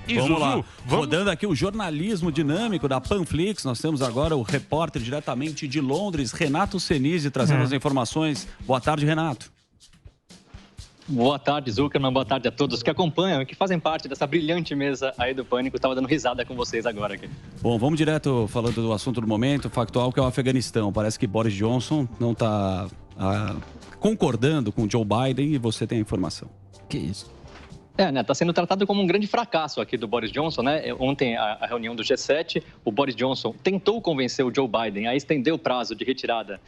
E Vamos Zuzu, lá. vamos... Rodando aqui o jornalismo dinâmico da Panflix. Nós temos agora o repórter diretamente de Londres, Renato Senise, trazendo as informações. Boa tarde, Renato. Boa tarde, Zuckerman. Boa tarde a todos que acompanham e que fazem parte dessa brilhante mesa aí do Pânico. Estava dando risada com vocês agora aqui. Bom, vamos direto falando do assunto do momento, factual, que é o Afeganistão. Parece que Boris Johnson não está concordando com Joe Biden e você tem a informação. Que isso? Tá sendo tratado como um grande fracasso aqui do Boris Johnson, né? Ontem, a reunião do G7, o Boris Johnson tentou convencer o Joe Biden a estender o prazo de retirada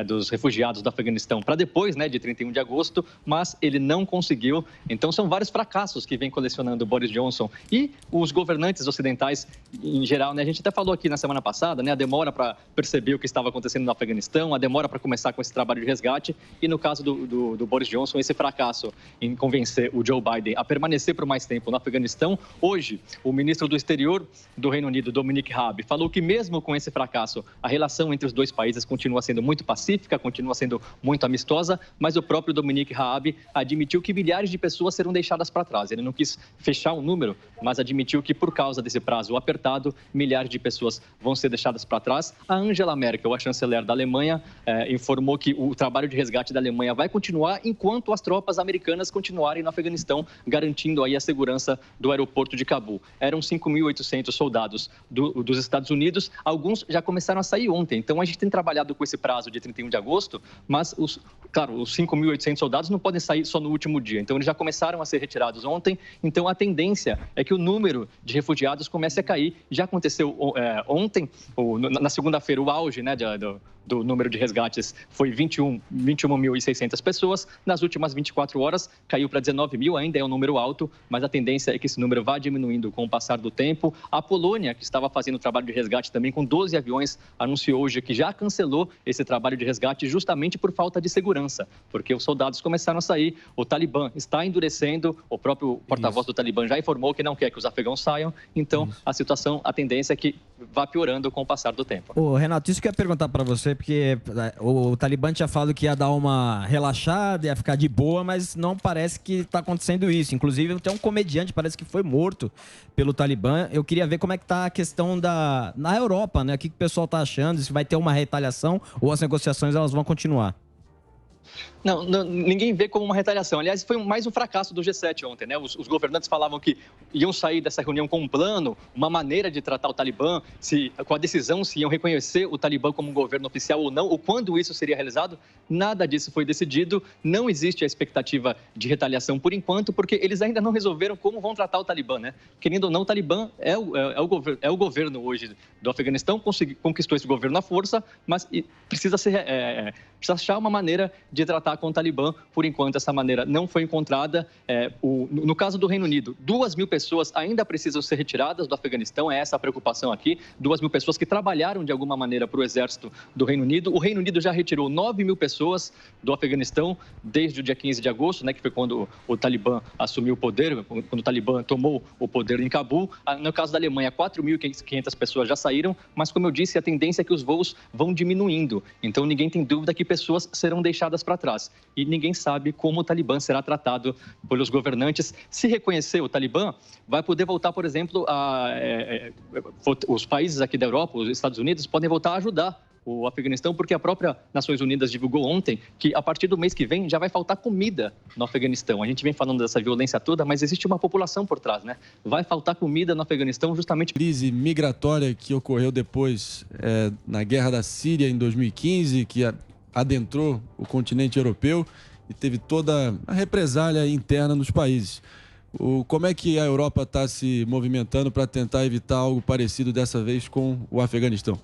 dos refugiados do Afeganistão para depois, de 31 de agosto, mas ele não conseguiu. Então, são vários fracassos que vem colecionando o Boris Johnson e os governantes ocidentais em geral, né? A gente até falou aqui na semana passada, a demora para perceber o que estava acontecendo no Afeganistão, a demora para começar com esse trabalho de resgate e, no caso do Boris Johnson, esse fracasso em convencer o Joe Biden a permanecer por mais tempo no Afeganistão. Hoje, o ministro do Exterior do Reino Unido, Dominic Raab, falou que mesmo com esse fracasso, a relação entre os dois países continua sendo muito pacífica, continua sendo muito amistosa, mas o próprio Dominic Raab admitiu que milhares de pessoas serão deixadas para trás. Ele não quis fechar um número, mas admitiu que por causa desse prazo apertado, milhares de pessoas vão ser deixadas para trás. A Angela Merkel, a chanceler da Alemanha, informou que o trabalho de resgate da Alemanha vai continuar enquanto as tropas americanas continuarem no Afeganistão, garantindo aí a segurança do aeroporto de Cabul. Eram 5.800 soldados dos Estados Unidos, alguns já começaram a sair ontem. Então, a gente tem trabalhado com esse prazo de 31 de agosto, mas, os 5.800 soldados não podem sair só no último dia. Então, eles já começaram a ser retirados ontem. Então, a tendência é que o número de refugiados comece a cair. Já aconteceu ontem, na segunda-feira, o auge do número de resgates foi 21.600 pessoas. Nas últimas 24 horas, caiu para 19 mil, ainda é um número alto, mas a tendência é que esse número vá diminuindo com o passar do tempo. A Polônia, que estava fazendo o trabalho de resgate também com 12 aviões, anunciou hoje que já cancelou esse trabalho de resgate justamente por falta de segurança, porque os soldados começaram a sair, o Talibã está endurecendo, o próprio porta-voz do Talibã já informou que não quer que os afegãos saiam, então a tendência é que vá piorando com o passar do tempo. Ô, Renato, isso que eu ia perguntar para você, porque o Talibã tinha falado que ia dar uma relaxada, ia ficar de boa, mas não parece que está acontecendo isso. Inclusive, tem um comediante, parece que foi morto pelo Talibã. Eu queria ver como é que está a questão na Europa, né? O que o pessoal está achando, se vai ter uma retaliação ou as negociações elas vão continuar. Não, ninguém vê como uma retaliação. Aliás, foi mais um fracasso do G7 ontem, né? Os governantes falavam que iam sair dessa reunião com um plano, uma maneira de tratar o Talibã, com a decisão se iam reconhecer o Talibã como um governo oficial ou não, ou quando isso seria realizado. Nada disso foi decidido. Não existe a expectativa de retaliação por enquanto, porque eles ainda não resolveram como vão tratar o Talibã, né? Querendo ou não, o Talibã é o governo hoje do Afeganistão, conquistou esse governo à força, mas precisa achar uma maneira de tratar com o Talibã. Por enquanto, essa maneira não foi encontrada. No caso do Reino Unido, 2.000 pessoas ainda precisam ser retiradas do Afeganistão, é essa a preocupação aqui. 2.000 pessoas que trabalharam de alguma maneira para o exército do Reino Unido. O Reino Unido já retirou 9.000 pessoas do Afeganistão desde o dia 15 de agosto, né, que foi quando o Talibã assumiu o poder, quando o Talibã tomou o poder em Cabul. No caso da Alemanha, 4.500 pessoas já saíram, mas, como eu disse, a tendência é que os voos vão diminuindo. Então, ninguém tem dúvida que pessoas serão deixadas para trás. E ninguém sabe como o Talibã será tratado pelos governantes. Se reconhecer o Talibã, vai poder voltar, por exemplo, os países aqui da Europa, os Estados Unidos, podem voltar a ajudar o Afeganistão, porque a própria Nações Unidas divulgou ontem que a partir do mês que vem já vai faltar comida no Afeganistão. A gente vem falando dessa violência toda, mas existe uma população por trás, né? Vai faltar comida no Afeganistão justamente... Crise migratória que ocorreu depois na Guerra da Síria em 2015, que adentrou o continente europeu e teve toda a represália interna nos países. Como é que a Europa está se movimentando para tentar evitar algo parecido dessa vez com o Afeganistão?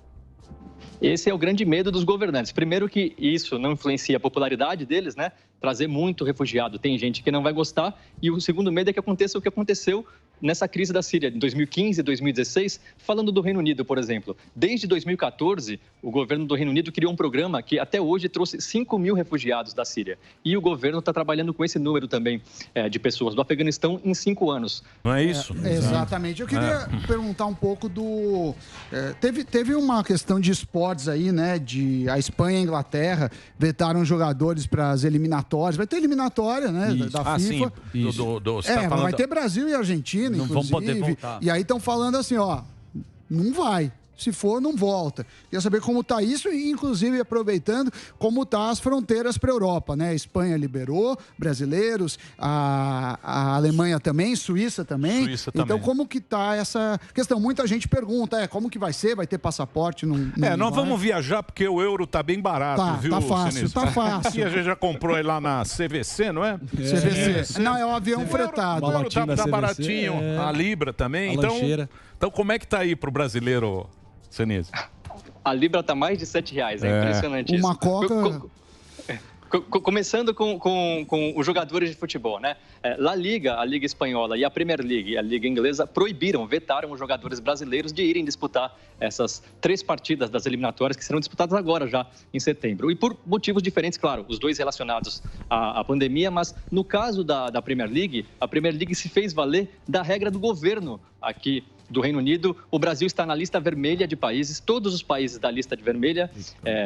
Esse é o grande medo dos governantes. Primeiro que isso não influencia a popularidade deles, né? Trazer muito refugiado. Tem gente que não vai gostar. E o segundo medo é que aconteça o que aconteceu nessa crise da Síria, em 2015 e 2016, falando do Reino Unido, por exemplo. Desde 2014, o governo do Reino Unido criou um programa que até hoje trouxe 5.000 refugiados da Síria. E o governo está trabalhando com esse número também de pessoas do Afeganistão em 5 anos. Não é isso? Exatamente. Eu queria perguntar um pouco do... Teve uma questão de esportes aí, né? A Espanha e a Inglaterra vetaram jogadores para as eliminatórias. Vai ter eliminatória, né? Da FIFA. Sim. Você tá falando... Vai ter Brasil e Argentina. Argentina, Não vão poder inclusive. voltar. E aí estão falando assim, ó, não vai. Se for, não volta. Queria saber como está isso e, inclusive, aproveitando, como tá as fronteiras para a Europa, né? A Espanha liberou brasileiros, a Alemanha também, Suíça também. Então, como que tá essa questão? Muita gente pergunta, como que vai ser? Vai ter passaporte? Nós vamos viajar porque o euro tá bem barato, viu, Tá fácil, Sinistro? tá fácil. E a gente já comprou aí lá na CVC, não é? CVC. Não, é um avião fretado. O euro tá baratinho, a Libra também. Então, como é que tá aí pro brasileiro, Senise? A Libra está mais de R$7. É impressionante isso. Uma coca... Começando com os jogadores de futebol, né? La Liga, a Liga Espanhola e a Premier League, a Liga Inglesa, vetaram os jogadores brasileiros de irem disputar essas 3 partidas das eliminatórias que serão disputadas agora, já em setembro. E por motivos diferentes, claro, os dois relacionados à pandemia, mas no caso da Premier League, a Premier League se fez valer da regra do governo aqui do Reino Unido. O Brasil está na lista vermelha de países, todos os países da lista de vermelha,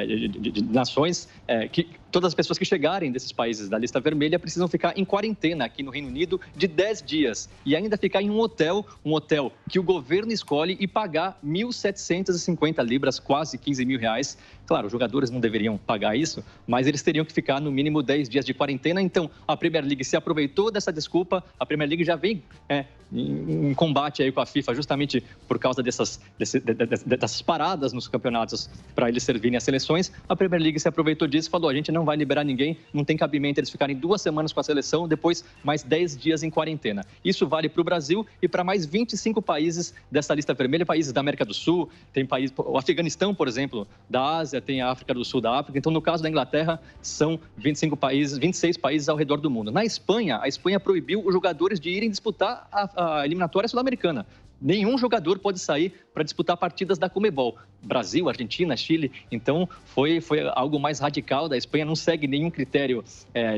de nações, que todas as pessoas que chegarem desses países da lista vermelha precisam ficar em quarentena aqui no Reino Unido de 10 dias e ainda ficar em um hotel que o governo escolhe e pagar 1.750 libras, quase 15 mil reais. Claro, os jogadores não deveriam pagar isso, mas eles teriam que ficar no mínimo 10 dias de quarentena. Então, a Premier League se aproveitou dessa desculpa. A Premier League já vem em combate aí com a FIFA justamente por causa dessas paradas nos campeonatos para eles servirem as seleções. A Premier League se aproveitou disso e falou, a gente não vai liberar ninguém, não tem cabimento eles ficarem 2 semanas com a seleção, depois mais 10 dias em quarentena. Isso vale para o Brasil e para mais 25 países dessa lista vermelha, países da América do Sul, tem país, o Afeganistão, por exemplo, da Ásia, tem a África do Sul da África. Então, no caso da Inglaterra, são 26 países ao redor do mundo. Na Espanha, a Espanha proibiu os jogadores de irem disputar a eliminatória sul-americana. Nenhum jogador pode sair para disputar partidas da Conmebol. Brasil, Argentina, Chile. Então, foi algo mais radical da Espanha. Não segue nenhum critério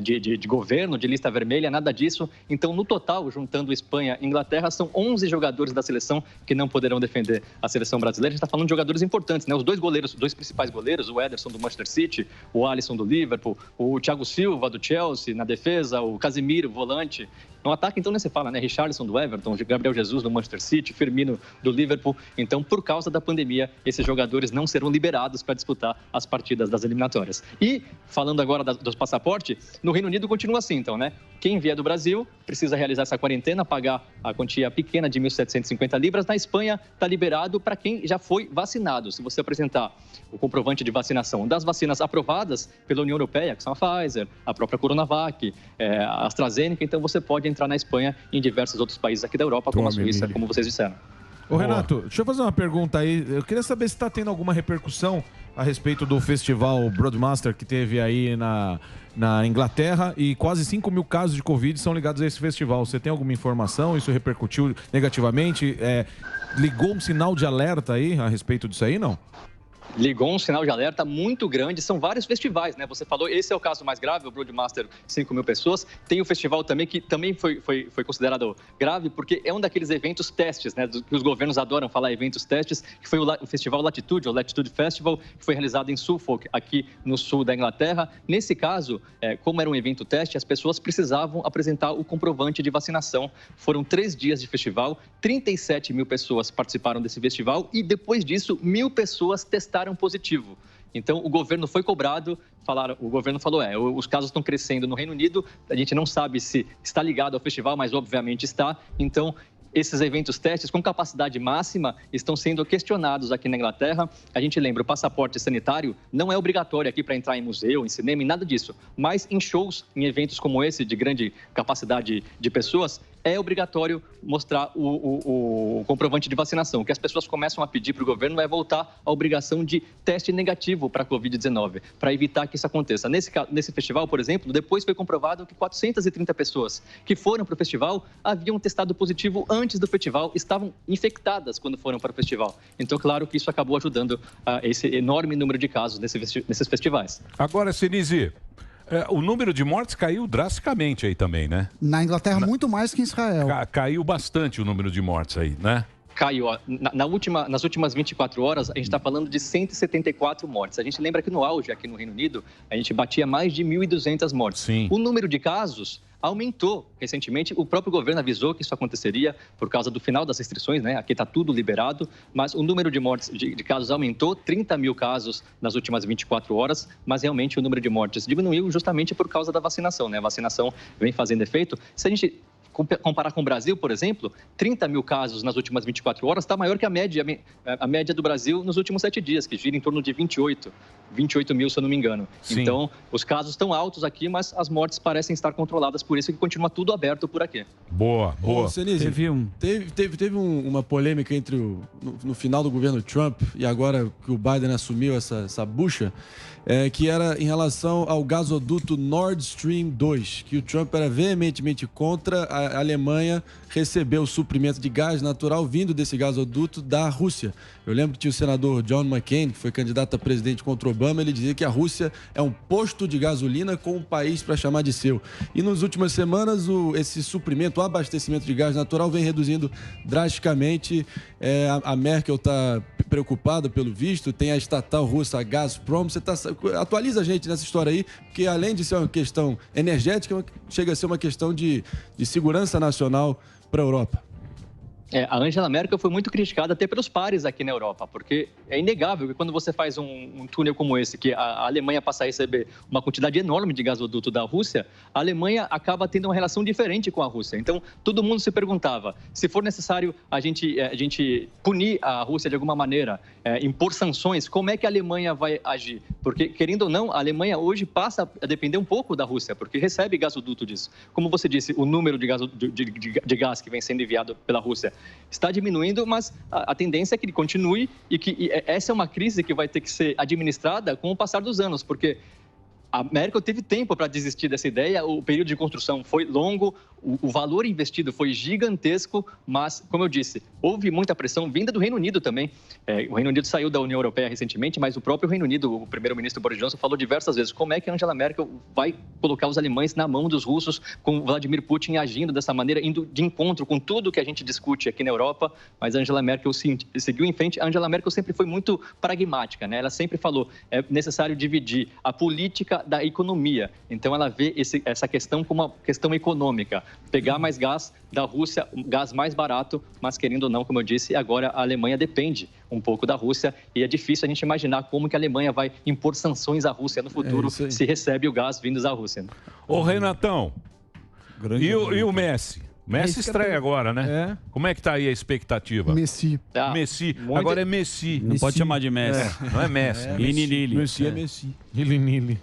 de governo, de lista vermelha, nada disso. Então, no total, juntando Espanha e Inglaterra, são 11 jogadores da seleção que não poderão defender a seleção brasileira. A gente está falando de jogadores importantes, né? Os dois principais goleiros, o Ederson do Manchester City, o Alisson do Liverpool, o Thiago Silva do Chelsea na defesa, o Casemiro, volante. No ataque, então, nem se fala, né? Richarlison do Everton, Gabriel Jesus do Manchester City, Firmino do Liverpool. Então, por causa da pandemia, esses jogadores não serão liberados para disputar as partidas das eliminatórias. E, falando agora dos passaportes, no Reino Unido continua assim, então, né? Quem vier do Brasil precisa realizar essa quarentena, pagar a quantia pequena de 1.750 libras. Na Espanha, está liberado para quem já foi vacinado. Se você apresentar o comprovante de vacinação das vacinas aprovadas pela União Europeia, que são a Pfizer, a própria Coronavac, a AstraZeneca, então você pode entrar na Espanha e em diversos outros países aqui da Europa, como a Suíça, como vocês disseram. Ô, Renato, deixa eu fazer uma pergunta aí. Eu queria saber se está tendo alguma repercussão a respeito do festival Broadmaster que teve aí na Inglaterra e quase 5 mil casos de Covid são ligados a esse festival. Você tem alguma informação? Isso repercutiu negativamente? Ligou um sinal de alerta aí a respeito disso aí, não? Ligou um sinal de alerta muito grande. São vários festivais, né? Você falou, esse é o caso mais grave, o Broadmaster, 5 mil pessoas. Tem o festival também, que também foi considerado grave, porque é um daqueles eventos testes, né? Que os governos adoram falar eventos testes, que foi o festival Latitude, o Latitude Festival, que foi realizado em Suffolk, aqui no sul da Inglaterra. Nesse caso, como era um evento teste, as pessoas precisavam apresentar o comprovante de vacinação. Foram 3 dias de festival, 37 mil pessoas participaram desse festival e depois disso, 1.000 pessoas testaram positivo. Então, o governo foi cobrado, o governo falou, os casos estão crescendo no Reino Unido, a gente não sabe se está ligado ao festival, mas obviamente está. Então, esses eventos testes com capacidade máxima estão sendo questionados aqui na Inglaterra. A gente lembra, o passaporte sanitário não é obrigatório aqui para entrar em museu, em cinema, em nada disso. Mas em shows, em eventos como esse, de grande capacidade de pessoas, é obrigatório mostrar o comprovante de vacinação. O que as pessoas começam a pedir para o governo é voltar à obrigação de teste negativo para a Covid-19, para evitar que isso aconteça. Nesse festival, por exemplo, depois foi comprovado que 430 pessoas que foram para o festival haviam testado positivo antes do festival, estavam infectadas quando foram para o festival. Então, claro que isso acabou ajudando a esse enorme número de casos nesses festivais. Agora, Sinise, o número de mortes caiu drasticamente aí também, né? Na Inglaterra, muito mais que em Israel. Caiu bastante o número de mortes aí, né? Caiu. Nas últimas 24 horas, a gente está falando de 174 mortes. A gente lembra que no auge, aqui no Reino Unido, a gente batia mais de 1.200 mortes. Sim. O número de casos aumentou recentemente. O próprio governo avisou que isso aconteceria por causa do final das restrições, né? Aqui está tudo liberado, mas o número de mortes, de casos aumentou, 30 mil casos nas últimas 24 horas, mas realmente o número de mortes diminuiu justamente por causa da vacinação, né? A vacinação vem fazendo efeito. Se a gente comparar com o Brasil, por exemplo, 30 mil casos nas últimas 24 horas está maior que a média do Brasil nos últimos 7 dias, que gira em torno de 28 mil, se eu não me engano. Sim. Então, os casos estão altos aqui, mas as mortes parecem estar controladas, por isso que continua tudo aberto por aqui. Boa. Ô, Senise, teve uma polêmica entre no final do governo Trump e agora que o Biden assumiu essa bucha, que era em relação ao gasoduto Nord Stream 2, que o Trump era veementemente contra a Alemanha receber o suprimento de gás natural vindo desse gasoduto da Rússia. Eu lembro que tinha o senador John McCain, que foi candidato a presidente contra Obama, ele dizia que a Rússia é um posto de gasolina com um país para chamar de seu. E nas últimas semanas, esse suprimento, o abastecimento de gás natural vem reduzindo drasticamente. A Merkel está preocupada, pelo visto, tem a estatal russa, a Gazprom. Atualiza a gente nessa história aí, porque além de ser uma questão energética, chega a ser uma questão de segurança nacional para a Europa. A Angela Merkel foi muito criticada até pelos pares aqui na Europa, porque é inegável que quando você faz um túnel como esse, que a Alemanha passa a receber uma quantidade enorme de gasoduto da Rússia, a Alemanha acaba tendo uma relação diferente com a Rússia. Então, todo mundo se perguntava, se for necessário a gente punir a Rússia de alguma maneira, impor sanções, como é que a Alemanha vai agir? Porque, querendo ou não, a Alemanha hoje passa a depender um pouco da Rússia, porque recebe gasoduto disso. Como você disse, o número de gás que vem sendo enviado pela Rússia está diminuindo, mas a tendência é que ele continue e que essa é uma crise que vai ter que ser administrada com o passar dos anos, porque a Merkel teve tempo para desistir dessa ideia, o período de construção foi longo, o valor investido foi gigantesco, mas, como eu disse, houve muita pressão vinda do Reino Unido também. O Reino Unido saiu da União Europeia recentemente, mas o próprio Reino Unido, o primeiro-ministro Boris Johnson, falou diversas vezes como é que a Angela Merkel vai colocar os alemães na mão dos russos, com Vladimir Putin agindo dessa maneira, indo de encontro com tudo que a gente discute aqui na Europa, mas a Angela Merkel seguiu em frente. A Angela Merkel sempre foi muito pragmática, né? Ela sempre falou, é necessário dividir a política da economia. Então, ela vê essa questão como uma questão econômica. Pegar mais gás da Rússia, gás mais barato, mas querendo ou não, como eu disse, agora a Alemanha depende um pouco da Rússia e é difícil a gente imaginar como que a Alemanha vai impor sanções à Rússia no futuro se recebe o gás vindos da Rússia. Ô, Renatão, e o Messi? Messi estreia agora, né? Como é que tá aí a expectativa? Messi. Messi. Agora é Messi. Não pode chamar de Messi. Não é Messi. Lili. Messi é Messi. Lili.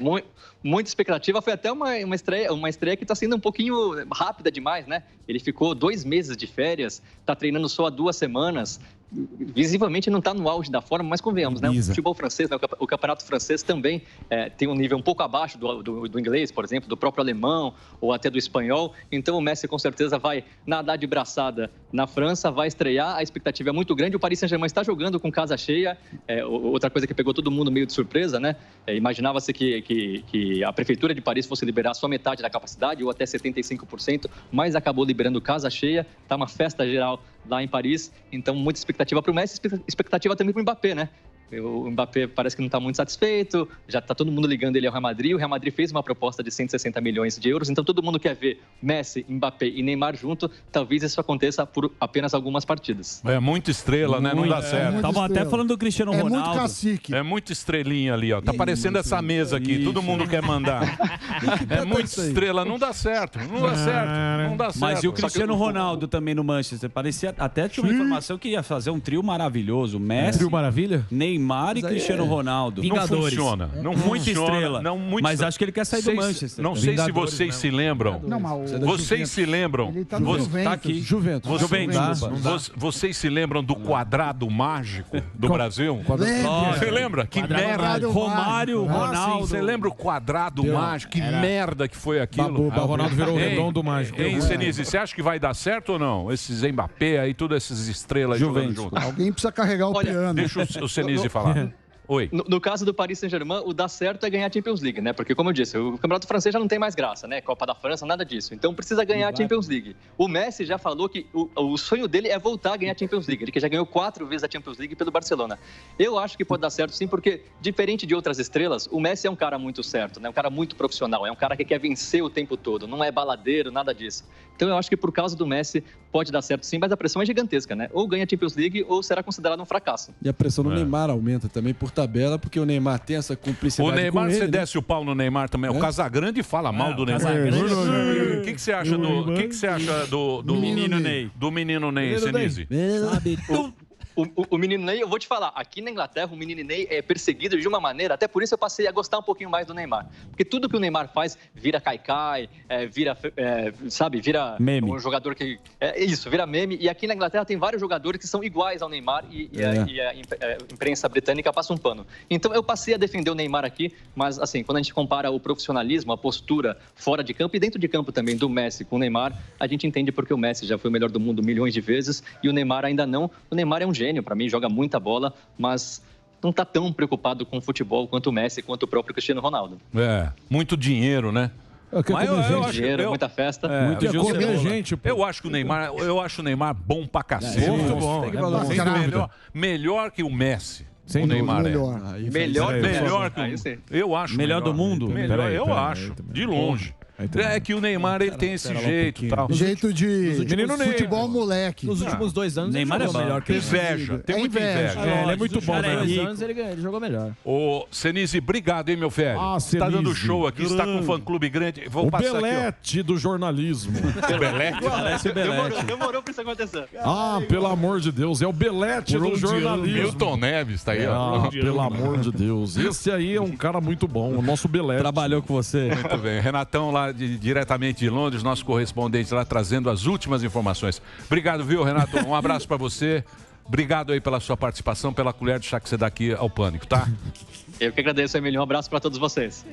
Muita expectativa, foi até uma estreia que está sendo um pouquinho rápida demais, né? Ele ficou 2 meses de férias, está treinando só há 2 semanas, visivelmente não está no auge da forma, mas convenhamos, né? O futebol francês, né? O campeonato francês também tem um nível um pouco abaixo do inglês, por exemplo, do próprio alemão ou até do espanhol. Então o Messi com certeza vai nadar de braçada na França, vai estrear, a expectativa é muito grande. O Paris Saint-Germain está jogando com casa cheia, outra coisa que pegou todo mundo meio de surpresa, né? Imaginava-se que a prefeitura de Paris fosse liberar só metade da capacidade ou até 75%, mas acabou liberando casa cheia, está uma festa geral lá em Paris, então muita expectativa para o Messi, expectativa também para o Mbappé, né? O Mbappé parece que não está muito satisfeito, já está todo mundo ligando ele ao Real Madrid. O Real Madrid fez uma proposta de 160 milhões de euros, então todo mundo quer ver Messi, Mbappé e Neymar junto. Talvez isso aconteça por apenas algumas partidas. É muita estrela, né? Não dá certo. Tava até falando do Cristiano Ronaldo. É muito cacique. É muita estrelinha ali, ó. Tá parecendo essa mesa aqui, todo mundo quer mandar. É muita estrela, não dá certo. Não dá certo. Não dá certo. Mas e o Cristiano Ronaldo também no Manchester? Parecia, até tinha uma informação que ia fazer um trio maravilhoso. Messi, Trio Maravilha? Neymar e Cristiano Ronaldo. Não funciona. Não Muita funciona. estrela. Não, muito mas acho que ele quer sair do Manchester. Não sei se vocês se lembram. Não, mas Vocês se lembram. Ele tá no Juventus. Tá aqui. Juventus. Vocês se lembram do quadrado mágico do Brasil? Você lembra? Que merda. Romário, Ronaldo. Você lembra o quadrado mágico? Que merda que foi aquilo? O Ronaldo virou o redondo mágico. Hein, Senise, você acha que vai dar certo ou não? Esses Mbappé aí, todas essas estrelas jogando junto. Alguém precisa carregar o piano. Deixa o Senise falar. Oi. No caso do Paris Saint-Germain, o dar certo é ganhar a Champions League, né? Porque, como eu disse, o Campeonato Francês já não tem mais graça, né? Copa da França, nada disso. Então precisa ganhar a Champions League. O Messi já falou que o sonho dele é voltar a ganhar a Champions League. Ele que já ganhou 4 vezes a Champions League pelo Barcelona. Eu acho que pode dar certo sim, porque, diferente de outras estrelas, o Messi é um cara muito certo, né? Um cara muito profissional. É um cara que quer vencer o tempo todo. Não é baladeiro, nada disso. Então eu acho que por causa do Messi pode dar certo sim, mas a pressão é gigantesca, né? Ou ganha a Champions League ou será considerado um fracasso. E a pressão do Neymar aumenta também por tabela, porque o Neymar tem essa cumplicidade O Neymar, com ele, você né? desce o pau no Neymar também. O Casagrande fala mal do Neymar. O que você acha do menino Ney? Do menino Ney, Senise? O menino Ney, eu vou te falar, aqui na Inglaterra o menino Ney é perseguido de uma maneira, até por isso eu passei a gostar um pouquinho mais do Neymar. Porque tudo que o Neymar faz vira caicai, vira meme. Um jogador que... vira meme. E aqui na Inglaterra tem vários jogadores que são iguais ao Neymar e a imprensa britânica passa um pano. Então eu passei a defender o Neymar aqui, mas assim, quando a gente compara o profissionalismo, a postura fora de campo e dentro de campo também do Messi com o Neymar, a gente entende porque o Messi já foi o melhor do mundo milhões de vezes e o Neymar ainda não. O Neymar é um gênio, para mim, joga muita bola, mas não está tão preocupado com o futebol quanto o Messi, quanto o próprio Cristiano Ronaldo. Muito dinheiro, né? Dinheiro, muita festa. Eu acho que o Neymar bom pra cacete. Muito bom. Melhor que o Messi. Sem o Neymar Melhor que o Messi. Eu acho melhor do mundo? Eu acho, de longe. É que o Neymar ele tem esse jeito e tal. Jeito de futebol moleque. Nos últimos 2 anos Neymar ele jogou é melhor que Inveja, tem muita inveja. Ele é muito bom, né? 2 anos ele jogou melhor. Ô, Senise, obrigado, hein, meu velho? Você tá dando show aqui, você tá com um fã-clube grande. Vou O passar Belete do jornalismo. aqui, ó. Belete? Demorou pra isso acontecer. Pelo amor de Deus, é o Belete do jornalismo. Milton Neves tá aí, ó. Pelo amor de Deus. Esse aí é um cara muito bom, o nosso Belete. Trabalhou com você. Muito bem. Renatão, lá diretamente de Londres, nosso correspondente lá, trazendo as últimas informações. Obrigado, viu, Renato? Um abraço pra você. Obrigado aí pela sua participação, pela colher de chá que você dá aqui ao Pânico, tá? Eu que agradeço, Emílio. Um abraço pra todos vocês.